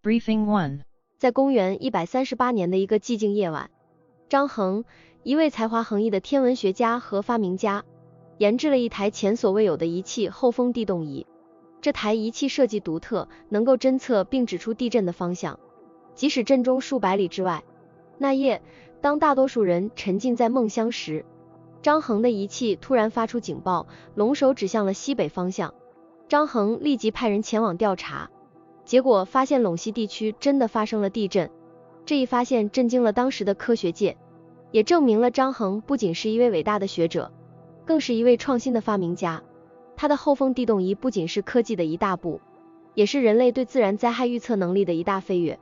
Briefing 1. 在公元138年的一个寂静夜晚，张衡，一位才华横溢的天文学家和发明家，研制了一台前所未有的仪器——后风地动仪。这台仪器设计独特，能够侦测并指出地震的方向，即使震中数百里之外。那夜，当大多数人沉浸在梦乡时，张衡的仪器突然发出警报，龙首指向了西北方向。张衡立即派人前往调查，结果发现陇西地区真的发生了地震。这一发现震惊了当时的科学界，也证明了张衡不仅是一位伟大的学者，更是一位创新的发明家。他的后风地动仪不仅是科技的一大步，也是人类对自然灾害预测能力的一大飞跃。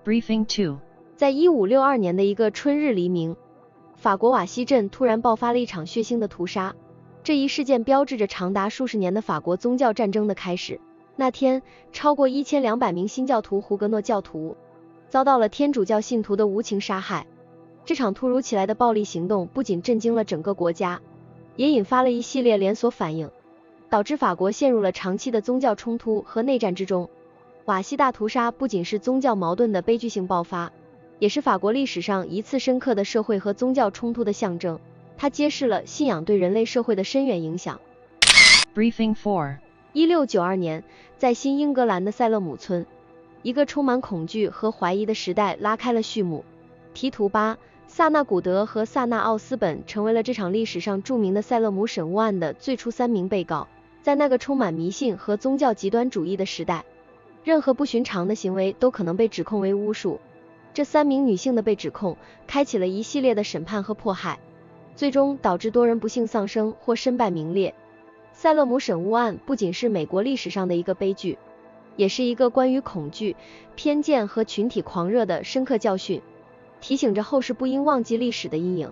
Briefing 2. 在1562年的一个春日黎明，法国瓦西镇突然爆发了一场血腥的屠杀。这一事件标志着长达数十年的法国宗教战争的开始。那天，超过1200名新教徒胡格诺教徒遭到了天主教信徒的无情杀害。这场突如其来的暴力行动不仅震惊了整个国家，也引发了一系列连锁反应，导致法国陷入了长期的宗教冲突和内战之中。瓦西大屠杀不仅是宗教矛盾的悲剧性爆发，也是法国历史上一次深刻的社会和宗教冲突的象征。它揭示了信仰对人类社会的深远影响。Briefing 4. 1692年，在新英格兰的塞勒姆村，一个充满恐惧和怀疑的时代拉开了序幕。提图巴、萨纳古德和萨纳奥斯本成为了这场历史上著名的塞勒姆审巫案的最初3名被告。在那个充满迷信和宗教极端主义的时代，任何不寻常的行为都可能被指控为巫术。这3名女性的被指控开启了一系列的审判和迫害，最终导致多人不幸丧生或身败名裂。塞勒姆审巫案不仅是美国历史上的一个悲剧，也是一个关于恐惧、偏见和群体狂热的深刻教训，提醒着后世不应忘记历史的阴影。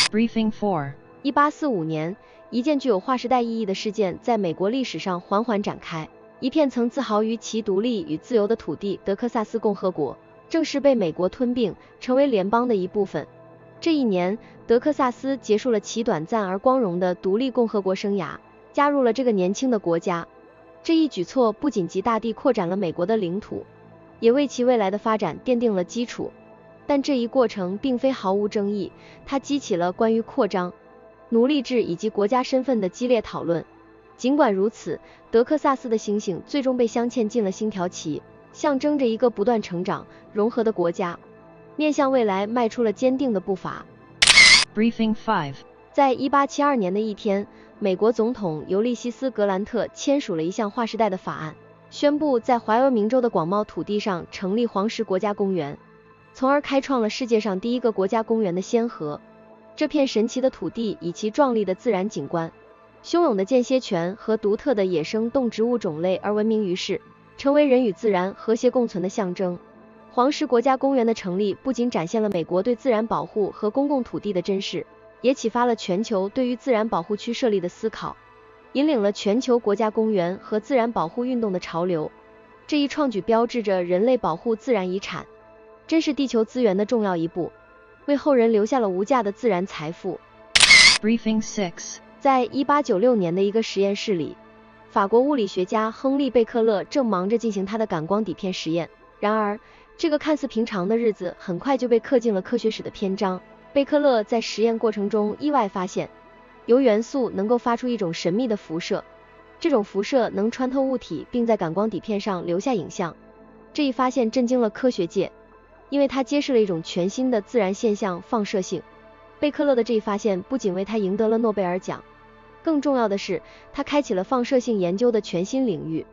Briefing 4. 1845年，一件具有划时代意义的事件在美国历史上缓缓展开。一片曾自豪于其独立与自由的土地——德克萨斯共和国，正式被美国吞并，成为联邦的一部分。这一年，德克萨斯结束了其短暂而光荣的独立共和国生涯，加入了这个年轻的国家。这一举措不仅极大地扩展了美国的领土，也为其未来的发展奠定了基础。但这一过程并非毫无争议，它激起了关于扩张、奴隶制以及国家身份的激烈讨论。尽管如此，德克萨斯的星星最终被镶嵌进了星条旗，象征着一个不断成长、融合的国家，面向未来迈出了坚定的步伐。Briefing 5. 在1872年的一天，美国总统尤利西斯·格兰特签署了一项划时代的法案，宣布在怀俄明州的广袤土地上成立黄石国家公园，从而开创了世界上第一个国家公园的先河。这片神奇的土地以其壮丽的自然景观、汹涌的间歇泉和独特的野生动植物种类而闻名于世，成为人与自然和谐共存的象征。黄石国家公园的成立不仅展现了美国对自然保护和公共土地的珍视，也启发了全球对于自然保护区设立的思考，引领了全球国家公园和自然保护运动的潮流。这一创举标志着人类保护自然遗产、珍视地球资源的重要一步，为后人留下了无价的自然财富。Briefing 6. 在1896年的一个实验室里，法国物理学家亨利·贝克勒正忙着进行他的感光底片实验。然而，这个看似平常的日子很快就被刻进了科学史的篇章。贝克勒在实验过程中意外发现，铀元素能够发出一种神秘的辐射，这种辐射能穿透物体并在感光底片上留下影像。这一发现震惊了科学界，因为它揭示了一种全新的自然现象——放射性。贝克勒的这一发现不仅为他赢得了诺贝尔奖，更重要的是，它开启了放射性研究的全新领域，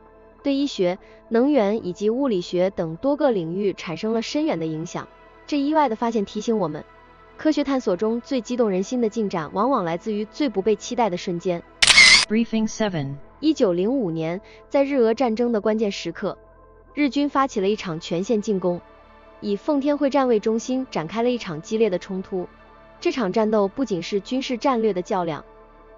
对医学、能源以及物理学等多个领域产生了深远的影响。这意外的发现提醒我们，科学探索中最激动人心的进展，往往来自于最不被期待的瞬间。Briefing 7. 1905年，在日俄战争的关键时刻，日军发起了一场全线进攻，以奉天会战为中心展开了一场激烈的冲突。这场战斗不仅是军事战略的较量，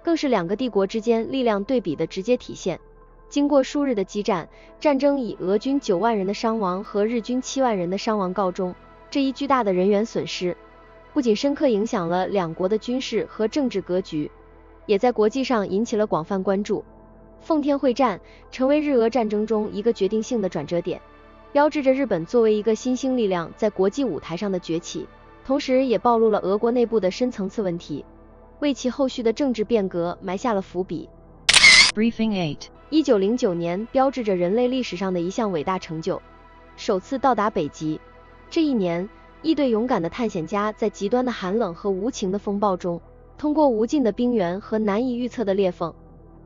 更是两个帝国之间力量对比的直接体现。经过数日的激战，战争以俄军9万人的伤亡和日军7万人的伤亡告终。这一巨大的人员损失，不仅深刻影响了两国的军事和政治格局，也在国际上引起了广泛关注。奉天会战成为日俄战争中一个决定性的转折点，标志着日本作为一个新兴力量在国际舞台上的崛起，同时也暴露了俄国内部的深层次问题，为其后续的政治变革埋下了伏笔。Briefing 8 1909年标志着人类历史上的一项伟大成就，首次到达北极。这一年，一队勇敢的探险家在极端的寒冷和无情的风暴中，通过无尽的冰原和难以预测的裂缝，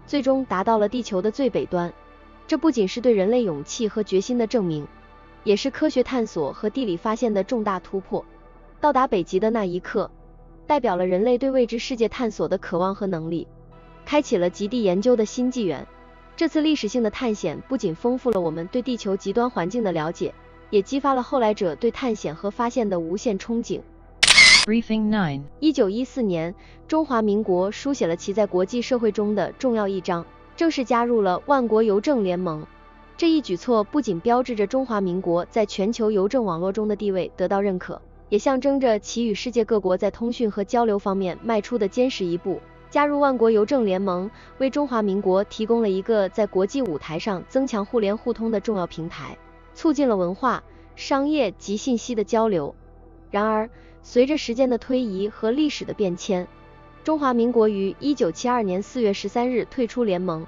最终达到了地球的最北端。这不仅是对人类勇气和决心的证明，也是科学探索和地理发现的重大突破。到达北极的那一刻，代表了人类对未知世界探索的渴望和能力，开启了极地研究的新纪元。这次历史性的探险不仅丰富了我们对地球极端环境的了解，也激发了后来者对探险和发现的无限憧憬。Briefing 9 1914年，中华民国书写了其在国际社会中的重要一章，正式加入了万国邮政联盟。这一举措不仅标志着中华民国在全球邮政网络中的地位得到认可，也象征着其与世界各国在通讯和交流方面迈出的坚实一步。加入万国邮政联盟，为中华民国提供了一个在国际舞台上增强互联互通的重要平台，促进了文化、商业及信息的交流。然而，随着时间的推移和历史的变迁，中华民国于1972年4月13日退出联盟。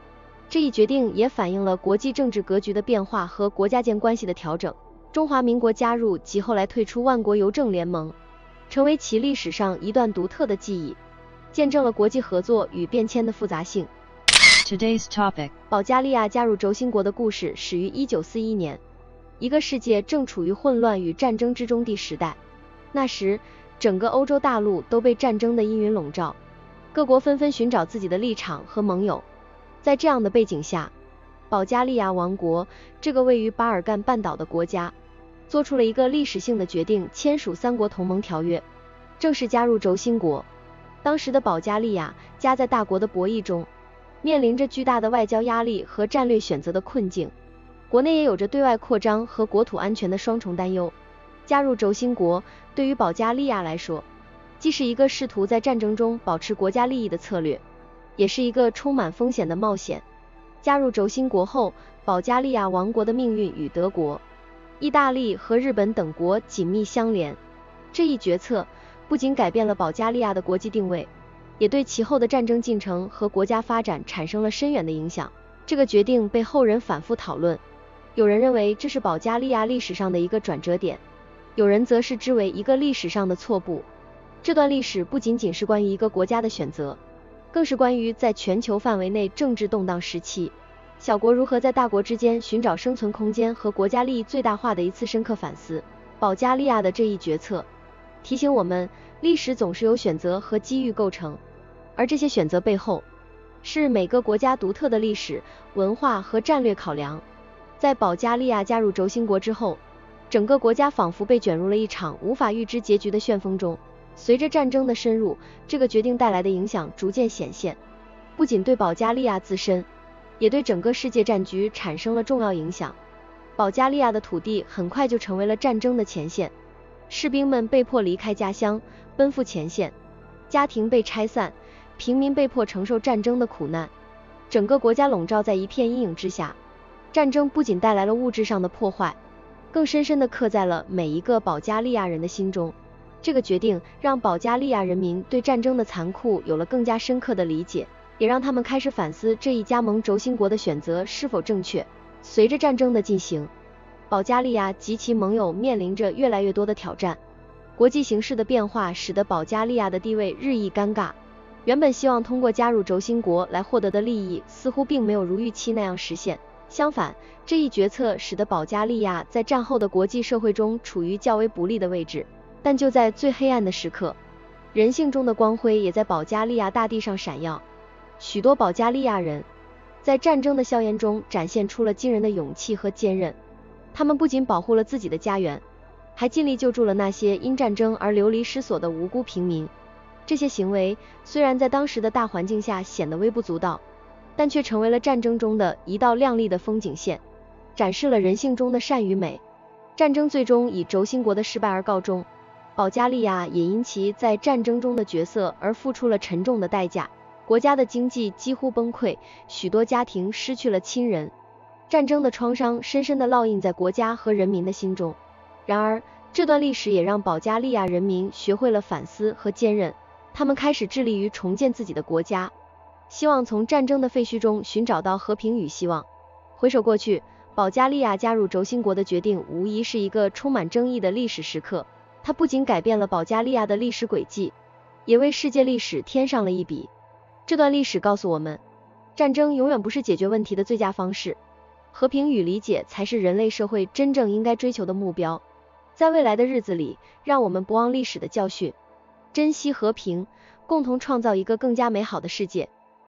这一决定也反映了国际政治格局的变化和国家间关系的调整。中华民国加入及后来退出万国邮政联盟，成为其历史上一段独特的记忆，见证了国际合作与变迁的复杂性。Today's topic 保加利亚加入轴心国的故事始于1941年，一个世界正处于混乱与战争之中的时代。那时，整个欧洲大陆都被战争的阴云笼罩，各国纷纷寻找自己的立场和盟友。在这样的背景下，保加利亚王国这个位于巴尔干半岛的国家，做出了一个历史性的决定，签署三国同盟条约，正式加入轴心国。当时的保加利亚夹在大国的博弈中，面临着巨大的外交压力和战略选择的困境，国内也有着对外扩张和国土安全的双重担忧。加入轴心国对于保加利亚来说，既是一个试图在战争中保持国家利益的策略，也是一个充满风险的冒险。加入轴心国后，保加利亚王国的命运与德国、意大利和日本等国紧密相连。这一决策不仅改变了保加利亚的国际定位，也对其后的战争进程和国家发展产生了深远的影响。这个决定被后人反复讨论，有人认为这是保加利亚历史上的一个转折点，有人则视之为一个历史上的错步。这段历史不仅仅是关于一个国家的选择，更是关于在全球范围内政治动荡时期，小国如何在大国之间寻找生存空间和国家利益最大化的一次深刻反思。保加利亚的这一决策提醒我们，历史总是由选择和机遇构成，而这些选择背后是每个国家独特的历史、文化和战略考量。在保加利亚加入轴心国之后，整个国家仿佛被卷入了一场无法预知结局的旋风中。随着战争的深入，这个决定带来的影响逐渐显现，不仅对保加利亚自身，也对整个世界战局产生了重要影响。保加利亚的土地很快就成为了战争的前线，士兵们被迫离开家乡，奔赴前线，家庭被拆散，平民被迫承受战争的苦难，整个国家笼罩在一片阴影之下。战争不仅带来了物质上的破坏，更深深地刻在了每一个保加利亚人的心中。这个决定让保加利亚人民对战争的残酷有了更加深刻的理解，也让他们开始反思这一加盟轴心国的选择是否正确。随着战争的进行，保加利亚及其盟友面临着越来越多的挑战，国际形势的变化使得保加利亚的地位日益尴尬。原本希望通过加入轴心国来获得的利益，似乎并没有如预期那样实现。相反，这一决策使得保加利亚在战后的国际社会中处于较为不利的位置。但就在最黑暗的时刻，人性中的光辉也在保加利亚大地上闪耀。许多保加利亚人在战争的硝烟中展现出了惊人的勇气和坚韧，他们不仅保护了自己的家园，还尽力救助了那些因战争而流离失所的无辜平民。这些行为虽然在当时的大环境下显得微不足道，但却成为了战争中的一道亮丽的风景线，展示了人性中的善与美。战争最终以轴心国的失败而告终，保加利亚也因其在战争中的角色而付出了沉重的代价，国家的经济几乎崩溃，许多家庭失去了亲人，战争的创伤深深地烙印在国家和人民的心中。然而，这段历史也让保加利亚人民学会了反思和坚韧，他们开始致力于重建自己的国家，希望从战争的废墟中寻找到和平与希望。回首过去，保加利亚加入轴心国的决定无疑是一个充满争议的历史时刻，它不仅改变了保加利亚的历史轨迹，也为世界历史添上了一笔。这段历史告诉我们，战争永远不是解决问题的最佳方式，和平与理解才是人类社会真正应该追求的目标。在未来的日子里，让我们不忘历史的教训，珍惜和平，共同创造一个更加美好的世界。